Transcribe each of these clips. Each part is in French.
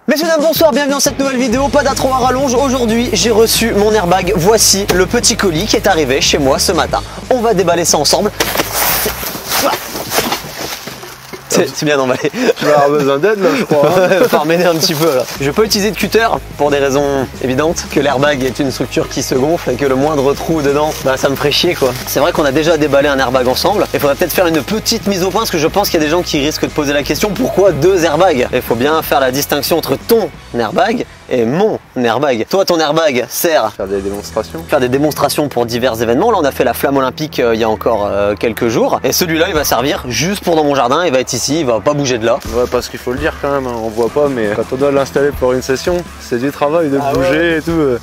Messieurs dames, bonsoir, bienvenue dans cette nouvelle vidéo, pas d'intro à rallonge. Aujourd'hui j'ai reçu mon airbag, voici le petit colis qui est arrivé chez moi ce matin. On va déballer ça ensemble. C'est bien emballé. Tu vas avoir besoin d'aide là, je crois. Hein. Faut m'aider un petit peu là. Je peux utiliser de cutter pour des raisons évidentes, que l'airbag est une structure qui se gonfle et que le moindre trou dedans, bah ça me ferait chier quoi. C'est vrai qu'on a déjà déballé un airbag ensemble. Il faudrait peut-être faire une petite mise au point parce que je pense qu'il y a des gens qui risquent de poser la question pourquoi deux airbags. Il faut bien faire la distinction entre ton airbag et mon airbag. Toi, ton airbag sert à faire des démonstrations. Faire des démonstrations pour divers événements. Là, on a fait la flamme olympique il y a encore quelques jours. Et celui-là, il va servir juste pour dans mon jardin. Il va être ici, il va pas bouger de là. Ouais, parce qu'il faut le dire quand même, hein, on voit pas, mais quand on doit l'installer pour une session, c'est du travail de bouger et tout.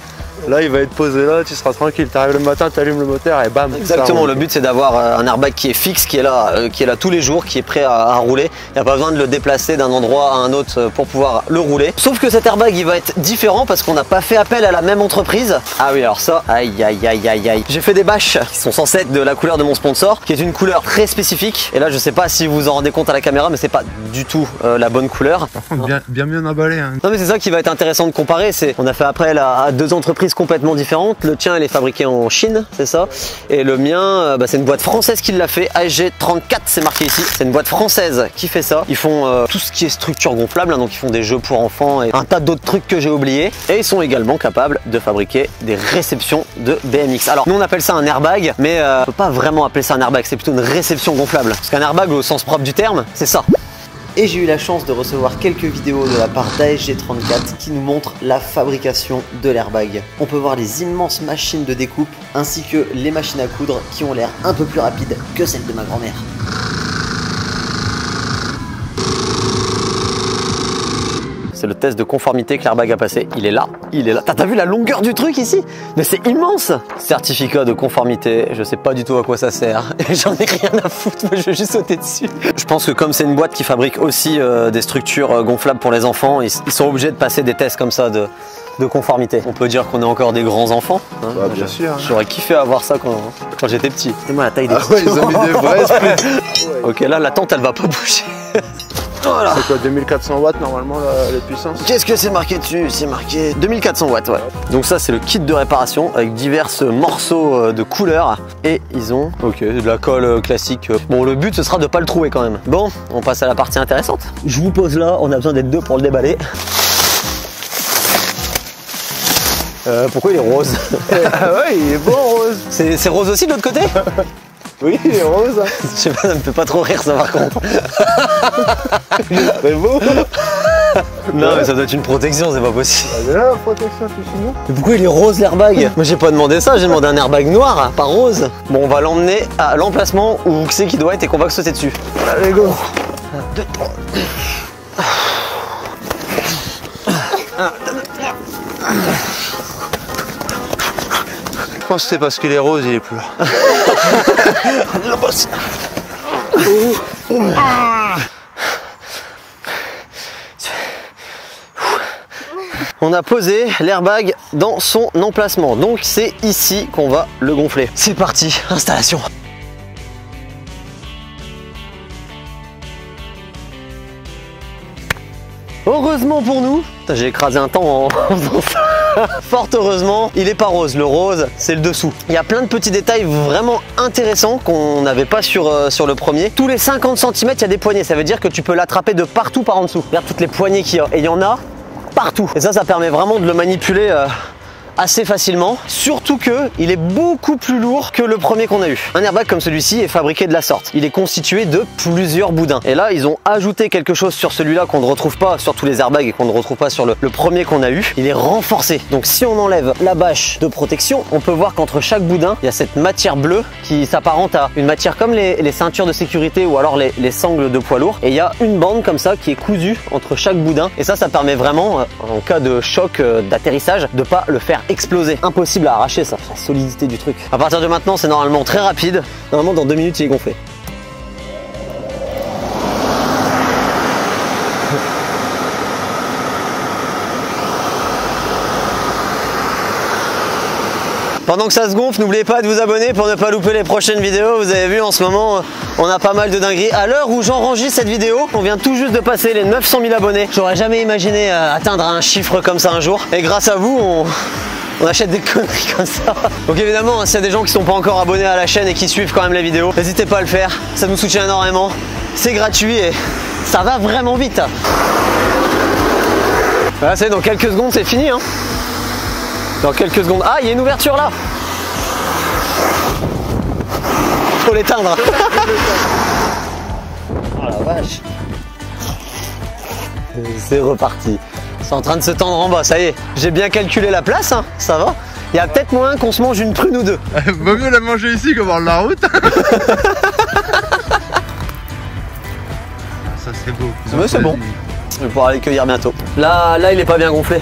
Là, il va être posé là, tu seras tranquille. Tu arrives le matin, tu allumes le moteur et bam. Exactement, le but c'est d'avoir un airbag qui est fixe, qui est là tous les jours, qui est prêt à rouler. Il n'y a pas besoin de le déplacer d'un endroit à un autre pour pouvoir le rouler. Sauf que cet airbag il va être différent parce qu'on n'a pas fait appel à la même entreprise. Ah oui, alors ça, aïe aïe aïe aïe aïe. J'ai fait des bâches qui sont censées être de la couleur de mon sponsor, qui est une couleur très spécifique. Et là, je sais pas si vous vous en rendez compte à la caméra, mais c'est pas du tout la bonne couleur. Par contre, bien emballé. Hein. Non mais c'est ça qui va être intéressant de comparer. On a fait appel à deux entreprises complètement différentes. Le tien il est fabriqué en Chine, c'est ça, et le mien c'est une boîte française qui l'a fait. ASG34 c'est marqué ici, c'est une boîte française qui fait ça. Ils font tout ce qui est structure gonflable, hein, donc ils font des jeux pour enfants et un tas d'autres trucs que j'ai oubliés, et ils sont également capables de fabriquer des réceptions de BMX. Alors nous on appelle ça un airbag, mais on peut pas vraiment appeler ça un airbag, c'est plutôt une réception gonflable, parce qu'un airbag au sens propre du terme c'est ça. Et j'ai eu la chance de recevoir quelques vidéos de la part d'ASG34 qui nous montrent la fabrication de l'airbag. On peut voir les immenses machines de découpe ainsi que les machines à coudre qui ont l'air un peu plus rapides que celles de ma grand-mère. C'est le test de conformité que l'airbag a passé. Il est là, il est là. T'as vu la longueur du truc ici? Mais c'est immense! Certificat de conformité, je sais pas du tout à quoi ça sert. J'en ai rien à foutre, moi je vais juste sauter dessus. Je pense que comme c'est une boîte qui fabrique aussi des structures gonflables pour les enfants, ils sont obligés de passer des tests comme ça de conformité. On peut dire qu'on est encore des grands enfants. Hein. Bah, bien sûr. J'aurais kiffé avoir ça quand j'étais petit. C'est moi la taille des ouais, ils ont mis des vrais Ok, là la tente elle va pas bouger. Voilà. C'est quoi, 2400 watts normalement la puissance? Qu'est-ce que c'est marqué dessus? C'est marqué 2400 watts, ouais. Donc ça c'est le kit de réparation avec divers morceaux de couleurs. Et ils ont, de la colle classique. Bon, le but ce sera de pas le trouver quand même. Bon, on passe à la partie intéressante. Je vous pose là, on a besoin d'être deux pour le déballer. Pourquoi il est rose? Ah ouais, il est bon rose. C'est rose aussi de l'autre côté? Oui, il est rose. Je sais pas, ça me fait pas trop rire ça par contre. C'est beau. Non mais ça doit être une protection, c'est pas possible. Elle est là la protection, tu sinon. Mais pourquoi il est rose l'airbag? Moi j'ai pas demandé ça, j'ai demandé un airbag noir, pas rose. Bon, on va l'emmener à l'emplacement où c'est qu'il doit être et qu'on va sauter dessus. Allez go. 1, 2, 3. Je pense que c'est parce qu'il est rose, il est plus là. On a posé l'airbag dans son emplacement, donc c'est ici qu'on va le gonfler. C'est parti, installation. Heureusement pour nous, j'ai écrasé un temps en faisant ça. Fort heureusement, il est pas rose. Le rose, c'est le dessous. Il y a plein de petits détails vraiment intéressants qu'on n'avait pas sur le premier. Tous les 50 cm, il y a des poignées. Ça veut dire que tu peux l'attraper de partout par en dessous. Regarde toutes les poignées qu'il y a. Et il y en a partout. Et ça permet vraiment de le manipuler assez facilement, surtout que il est beaucoup plus lourd que le premier qu'on a eu. Un airbag comme celui-ci est fabriqué de la sorte. Il est constitué de plusieurs boudins. Et là, ils ont ajouté quelque chose sur celui-là qu'on ne retrouve pas sur tous les airbags et qu'on ne retrouve pas sur le premier qu'on a eu. Il est renforcé. Donc si on enlève la bâche de protection, on peut voir qu'entre chaque boudin, il y a cette matière bleue qui s'apparente à une matière comme les ceintures de sécurité ou alors les sangles de poids lourd. Et il y a une bande comme ça qui est cousue entre chaque boudin. Et ça permet vraiment, en cas de choc d'atterrissage, de pas le faire exploser. Impossible à arracher ça, la solidité du truc. À partir de maintenant, c'est normalement très rapide. Normalement, dans 2 minutes, il est gonflé. Pendant que ça se gonfle, n'oubliez pas de vous abonner pour ne pas louper les prochaines vidéos. Vous avez vu en ce moment, on a pas mal de dingueries. À l'heure où j'enregistre cette vidéo, on vient tout juste de passer les 900 000 abonnés. J'aurais jamais imaginé atteindre un chiffre comme ça un jour. Et grâce à vous, on achète des conneries comme ça. Donc évidemment, s'il y a des gens qui sont pas encore abonnés à la chaîne et qui suivent quand même les vidéos, n'hésitez pas à le faire. Ça nous soutient énormément. C'est gratuit et ça va vraiment vite. Voilà, c'est dans quelques secondes, c'est fini. Hein. Dans quelques secondes. Ah, il y a une ouverture là. Faut l'éteindre. Oh la vache. C'est reparti. C'est en train de se tendre en bas, ça y est. J'ai bien calculé la place, hein. Ça va. Il y a peut-être moyen qu'on se mange une prune ou deux. Vaut mieux la manger ici qu'au bord de la route. Ça c'est beau. Mais c'est bon. Je vais pouvoir aller cueillir bientôt. Là, il est pas bien gonflé.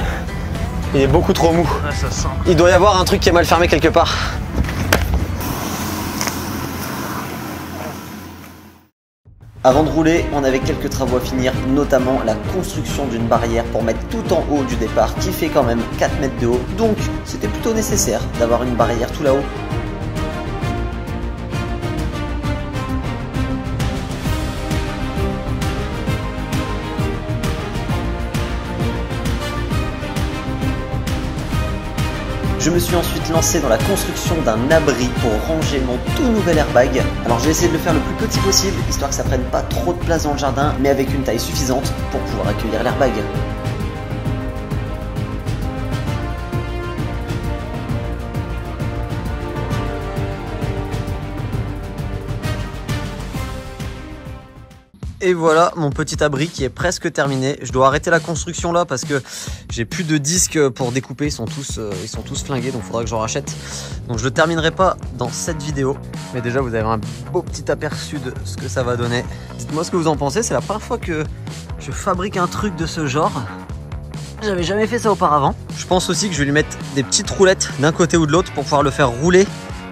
Il est beaucoup trop mou. Ah, ça sent. Il doit y avoir un truc qui est mal fermé quelque part. Avant de rouler, on avait quelques travaux à finir, notamment la construction d'une barrière pour mettre tout en haut du départ qui fait quand même 4 mètres de haut. Donc c'était plutôt nécessaire d'avoir une barrière tout là-haut. Je me suis ensuite lancé dans la construction d'un abri pour ranger mon tout nouvel airbag. Alors j'ai essayé de le faire le plus petit possible, histoire que ça prenne pas trop de place dans le jardin, mais avec une taille suffisante pour pouvoir accueillir l'airbag. Et voilà mon petit abri qui est presque terminé. Je dois arrêter la construction là parce que j'ai plus de disques pour découper. Ils sont tous flingués, donc il faudra que j'en rachète. Donc je le terminerai pas dans cette vidéo. Mais déjà vous avez un beau petit aperçu de ce que ça va donner. Dites-moi ce que vous en pensez. C'est la première fois que je fabrique un truc de ce genre. J'avais jamais fait ça auparavant. Je pense aussi que je vais lui mettre des petites roulettes d'un côté ou de l'autre pour pouvoir le faire rouler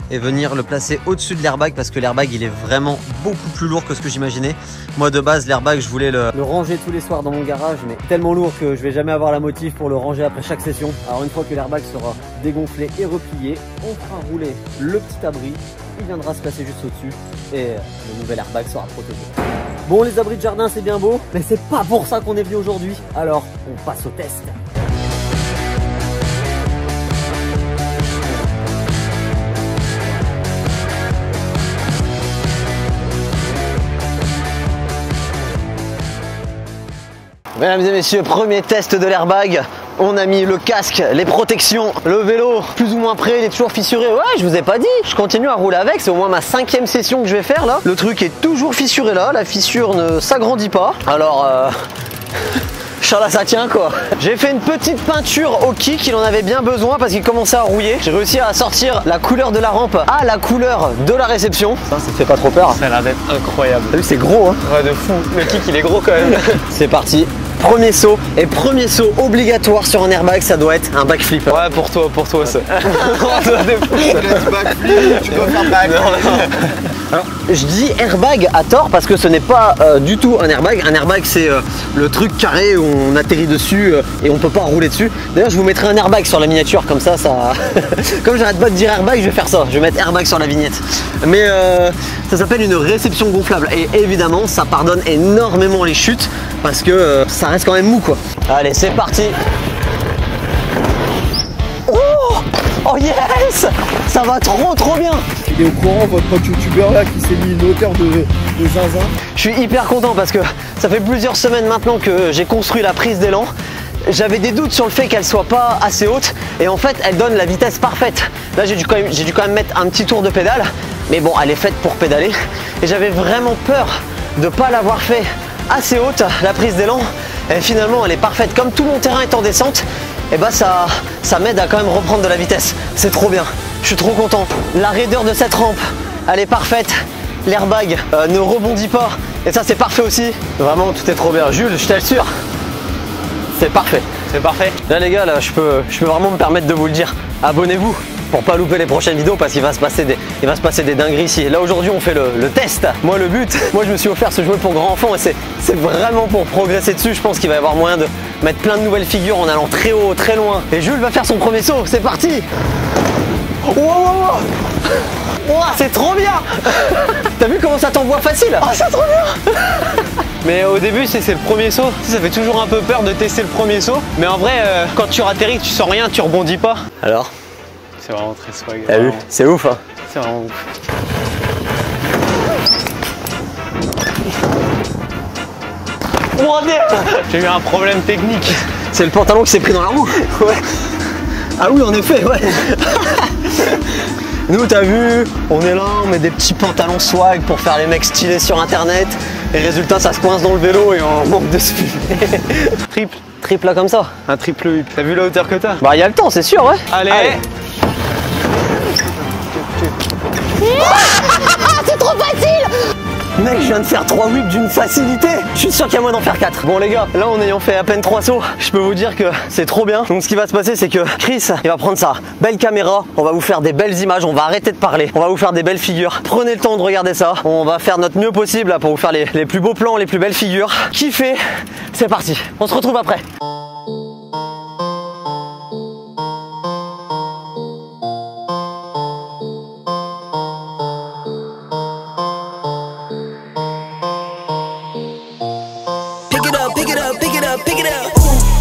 et venir le placer au-dessus de l'airbag parce que l'airbag il est vraiment beaucoup plus lourd que ce que j'imaginais. Moi de base l'airbag je voulais le ranger tous les soirs dans mon garage, mais tellement lourd que je vais jamais avoir la motive pour le ranger après chaque session. Alors une fois que l'airbag sera dégonflé et replié, on fera rouler le petit abri, il viendra se placer juste au-dessus et le nouvel airbag sera protégé. Bon, les abris de jardin c'est bien beau, mais c'est pas pour ça qu'on est venu aujourd'hui. Alors on passe au test. Mesdames et messieurs, premier test de l'airbag. On a mis le casque, les protections, le vélo plus ou moins prêt, il est toujours fissuré. Ouais, je vous ai pas dit, je continue à rouler avec, c'est au moins ma 5e session que je vais faire là. Le truc est toujours fissuré là, la fissure ne s'agrandit pas. Alors, là ça tient quoi. J'ai fait une petite peinture au kick, il en avait bien besoin parce qu'il commençait à rouiller. J'ai réussi à sortir la couleur de la rampe à la couleur de la réception. Ça te fait pas trop peur? Ça a l'air d'être incroyable. T'as vu, c'est gros hein. Ouais, de fou. Le kick il est gros quand même. C'est parti. Premier saut, et premier saut obligatoire sur un airbag, ça doit être un backflip. Ouais, pour toi ça. Tu dois faire back. Alors, je dis airbag à tort parce que ce n'est pas du tout un airbag. Un airbag c'est le truc carré où on atterrit dessus et on peut pas rouler dessus. D'ailleurs je vous mettrai un airbag sur la miniature comme ça. Comme j'arrête pas de dire airbag, je vais faire ça. Je vais mettre airbag sur la vignette. Mais ça s'appelle une réception gonflable et évidemment ça pardonne énormément les chutes parce que ça reste quand même mou quoi. Allez c'est parti. Oh yes, ça va trop bien. Il est au courant votre youtubeur là qui s'est mis une hauteur de zinzin. Je suis hyper content parce que ça fait plusieurs semaines maintenant que j'ai construit la prise d'élan. J'avais des doutes sur le fait qu'elle soit pas assez haute et en fait elle donne la vitesse parfaite. Là j'ai dû quand même mettre un petit tour de pédale, mais bon elle est faite pour pédaler et j'avais vraiment peur de pas l'avoir fait assez haute la prise d'élan et finalement elle est parfaite. Comme tout mon terrain est en descente, et bah ça m'aide à quand même reprendre de la vitesse. C'est trop bien, je suis trop content. La raideur de cette rampe, elle est parfaite. L'airbag ne rebondit pas et ça c'est parfait aussi. Vraiment tout est trop bien. Jules, je t'assure, c'est parfait. C'est parfait. Là les gars, là je peux vraiment me permettre de vous le dire. Abonnez-vous pour pas louper les prochaines vidéos parce qu'il va se passer des dingueries ici. Là aujourd'hui on fait le test. Moi le but, je me suis offert ce jouet pour grand enfant et c'est vraiment pour progresser dessus. Je pense qu'il va y avoir moyen de mettre plein de nouvelles figures en allant très haut, très loin. Et Jules va faire son premier saut, c'est parti. Wow, c'est trop bien. T'as vu comment ça t'envoie facile? Oh, c'est trop bien. Mais au début, c'est le premier saut. Ça fait toujours un peu peur de tester le premier saut. Mais en vrai, quand tu atterris, tu sens rien, tu rebondis pas. Alors? C'est vraiment très swag. T'as vu? C'est ouf, hein? C'est vraiment ouf. Oh merde! J'ai eu un problème technique. C'est le pantalon qui s'est pris dans la roue. Ouais. Ah oui, en effet, ouais. Nous, t'as vu, on est là, on met des petits pantalons swag pour faire les mecs stylés sur internet. Et résultat, ça se coince dans le vélo et on manque de speed. Triple. Triple là comme ça. Un triple whip. T'as vu la hauteur que t'as? Bah, il y a le temps, c'est sûr, ouais. Allez. C'est trop facile! Mec, je viens de faire 3 whips d'une facilité. Je suis sûr qu'il y a moyen d'en faire 4. Bon les gars, là en ayant fait à peine 3 sauts, je peux vous dire que c'est trop bien. Donc ce qui va se passer, c'est que Chris, il va prendre sa belle caméra. On va vous faire des belles images, on va arrêter de parler. On va vous faire des belles figures. Prenez le temps de regarder ça. On va faire notre mieux possible là, pour vous faire les plus beaux plans, les plus belles figures. Kiffez, c'est parti. On se retrouve après.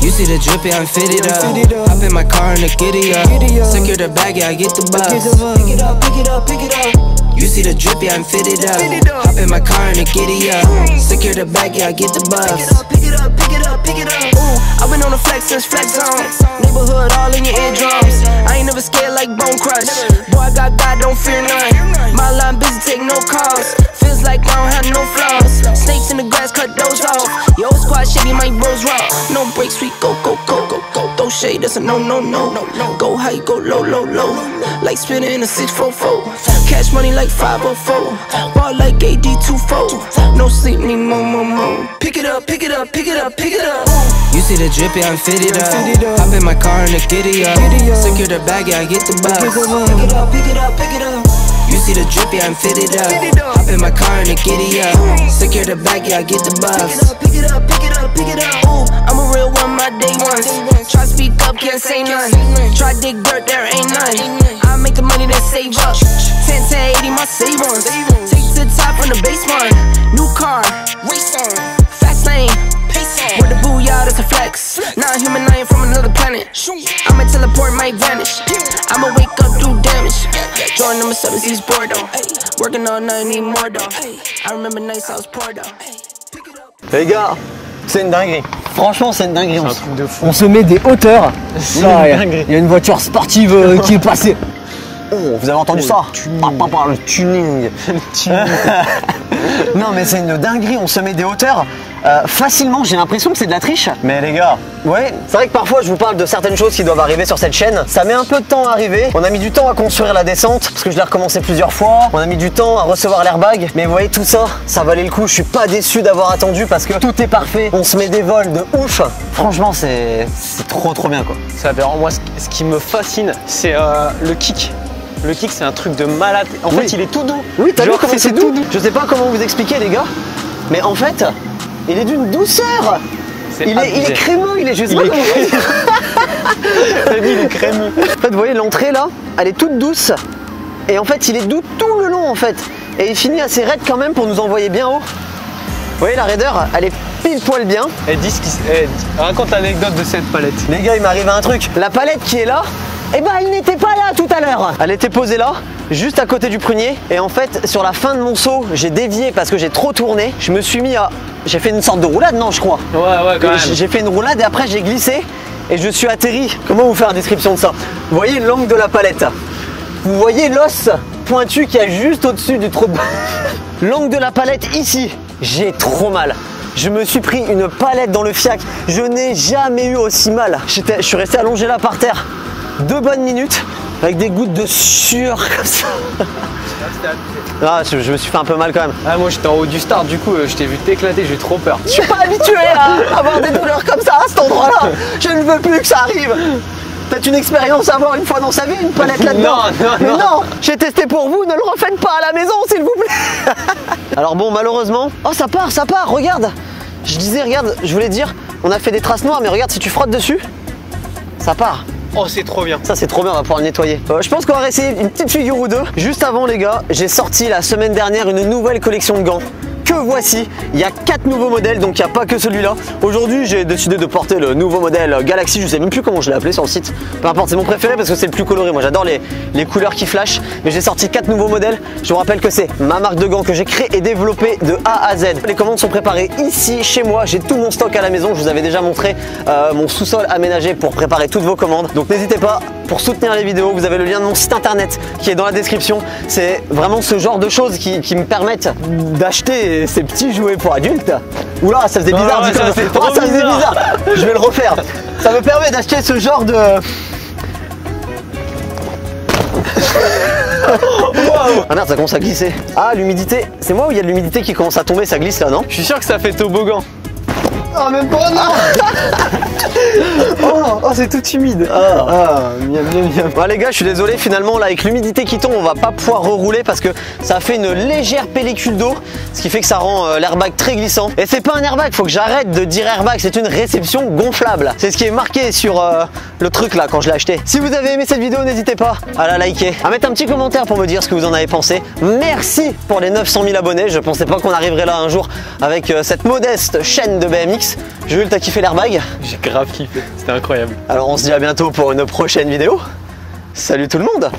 You see the drippy, I'm fitted up. Hop in my car and the giddy up. Secure the bag, yeah, I get the bus. Pick it up, pick it up, pick it up. You see the drippy, I'm fitted up. Hop in my car and the giddy up. Secure the bag, yeah, I get the bus. Pick it up, pick it up, pick it up, pick it up. Ooh, I've been on the flex since flex on. Neighborhood all in your eardrums. I ain't never scared like Bone Crush. Boy, I got God, don't fear none. My line busy, take no calls. Feels like I don't have no flaws. Snakes in the grass, cut those off. Yo, squad shitty, my bros raw. No breaks, we go, go, go, go, go. Throw shade, that's a no, no, no, no, no. Go high, go low, low, low. Like spinning in a 644. Cash money like 504. Ball like AD24. No sleep, need more, more, more. Pick it up, pick it up, pick it up, pick it up. You see the drippy, I'm fitted up. Hop in my car and the giddy up. Secure the bag, yeah, I get the bus. Pick it up, pick it up, pick it up. You see the drippy, I'm fitted up. Hop in my car and the giddy up. Secure the bag, yeah, I get the bus. Pick it up, pick it up, pick it up. Ooh, I'm a real one, my day ones. Try speak up, can't say none. Try dig dirt, there ain't none. I make the money that save up. 10 to 80, my save ones. Take to the top from the baseline. New car, race on. Fast lane, pace on. With the booyah, that's a flex. Not human, I ain't from another planet. I'ma teleport, might vanish. I'ma wake up, do damage. Join number 7, he's bored though. Working all night, need more though. I remember nights I was poor though. Les gars, c'est une dinguerie. Franchement, c'est une dinguerie. C'est un truc de fou. On se met des hauteurs. C'est Là, une dinguerie. il y a une voiture sportive qui est passée. Oh, vous avez entendu ça? Le tuning. Non, mais c'est une dinguerie. On se met des hauteurs. Facilement, j'ai l'impression que c'est de la triche. Mais les gars, ouais, c'est vrai que parfois je vous parle de certaines choses qui doivent arriver sur cette chaîne. Ça met un peu de temps à arriver. On a mis du temps à construire la descente parce que je l'ai recommencé plusieurs fois. On a mis du temps à recevoir l'airbag. Mais vous voyez, tout ça, ça valait le coup. Je suis pas déçu d'avoir attendu parce que tout est parfait. On se met des vols de ouf. Franchement, c'est trop bien quoi. C'est aberrant. Moi, ce qui me fascine, c'est le kick. Le kick, c'est un truc de malade. En fait, il est tout doux. Oui, t'as vu Genre, comment c'est tout doux? Je sais pas comment vous expliquer, les gars. Mais en fait, il est d'une douceur. Il est crémeux, il est juste. Il est crémeux. En fait, vous voyez, l'entrée là, elle est toute douce. Et en fait, il est doux tout le long en fait. Et il finit assez raide quand même pour nous envoyer bien haut. Vous voyez, la raideur, elle est pile poil bien. Et raconte l'anecdote de cette palette. Les gars, il m'arrive un truc. La palette qui est là, eh ben, elle n'était pas là tout à l'heure. Elle était posée là, juste à côté du prunier. Et en fait, sur la fin de mon saut, j'ai dévié parce que j'ai trop tourné. Je me suis mis à... J'ai fait une sorte de roulade, non, je crois. Ouais, quand même. J'ai fait une roulade et après, j'ai glissé. Et je suis atterri. Comment vous faire la description de ça? Vous voyez l'angle de la palette. Vous voyez l'os pointu qui est juste au-dessus du trou de... L'angle de la palette ici. J'ai trop mal. Je me suis pris une palette dans le fiac. Je n'ai jamais eu aussi mal. Je suis resté allongé là par terre 2 bonnes minutes avec des gouttes de sueur comme ça. Ah, je me suis fait un peu mal quand même. Ah, moi j'étais en haut du start, du coup je t'ai vu t'éclater, j'ai trop peur. Je suis pas habitué à avoir des douleurs comme ça à cet endroit-là. Je ne veux plus que ça arrive. Peut-être une expérience à avoir une fois dans sa vie, une palette là-dedans. Non, j'ai testé pour vous, ne le refaites pas à la maison s'il vous plaît. Alors bon, malheureusement... Oh, ça part, regarde. Je disais, regarde, je voulais dire, on a fait des traces noires, mais regarde, si tu frottes dessus, ça part. Oh, c'est trop bien. Ça c'est trop bien, on va pouvoir le nettoyer. Je pense qu'on va essayer une petite figure ou deux. Juste avant les gars, j'ai sorti la semaine dernière une nouvelle collection de gants. Que voici, il y a 4 nouveaux modèles, donc il n'y a pas que celui-là. Aujourd'hui j'ai décidé de porter le nouveau modèle Galaxy, je sais même plus comment je l'ai appelé sur le site. Peu importe, c'est mon préféré parce que c'est le plus coloré. Moi j'adore les couleurs qui flashent. Mais j'ai sorti 4 nouveaux modèles. Je vous rappelle que c'est ma marque de gants que j'ai créée et développée de A à Z. Les commandes sont préparées ici chez moi. J'ai tout mon stock à la maison. Je vous avais déjà montré mon sous-sol aménagé pour préparer toutes vos commandes. Donc n'hésitez pas, pour soutenir les vidéos, vous avez le lien de mon site internet qui est dans la description. C'est vraiment ce genre de choses qui me permettent d'acheter ces petits jouets pour adultes. Oula, ça faisait bizarre, ouais, ça faisait bizarre. Je vais le refaire. Ça me permet d'acheter ce genre de... Ah merde, ça commence à glisser. Ah, l'humidité, c'est moi ou il y a de l'humidité qui commence à tomber, ça glisse là, non? Je suis sûr que ça fait toboggan. Oh, même pas, non. Oh, c'est tout humide. Miam. Bon, les gars, je suis désolé, finalement là avec l'humidité qui tombe, on va pas pouvoir rerouler parce que ça fait une légère pellicule d'eau, ce qui fait que ça rend l'airbag très glissant. Et c'est pas un airbag, faut que j'arrête de dire airbag, c'est une réception gonflable. C'est ce qui est marqué sur le truc là quand je l'ai acheté. Si vous avez aimé cette vidéo, n'hésitez pas à la liker, à mettre un petit commentaire pour me dire ce que vous en avez pensé. Merci pour les 900 000 abonnés, je pensais pas qu'on arriverait là un jour avec cette modeste chaîne de BMX. Jules, t'as kiffé l'airbag? J'ai grave kiffé, c'était incroyable. Alors on se dit à bientôt pour une prochaine vidéo. Salut tout le monde.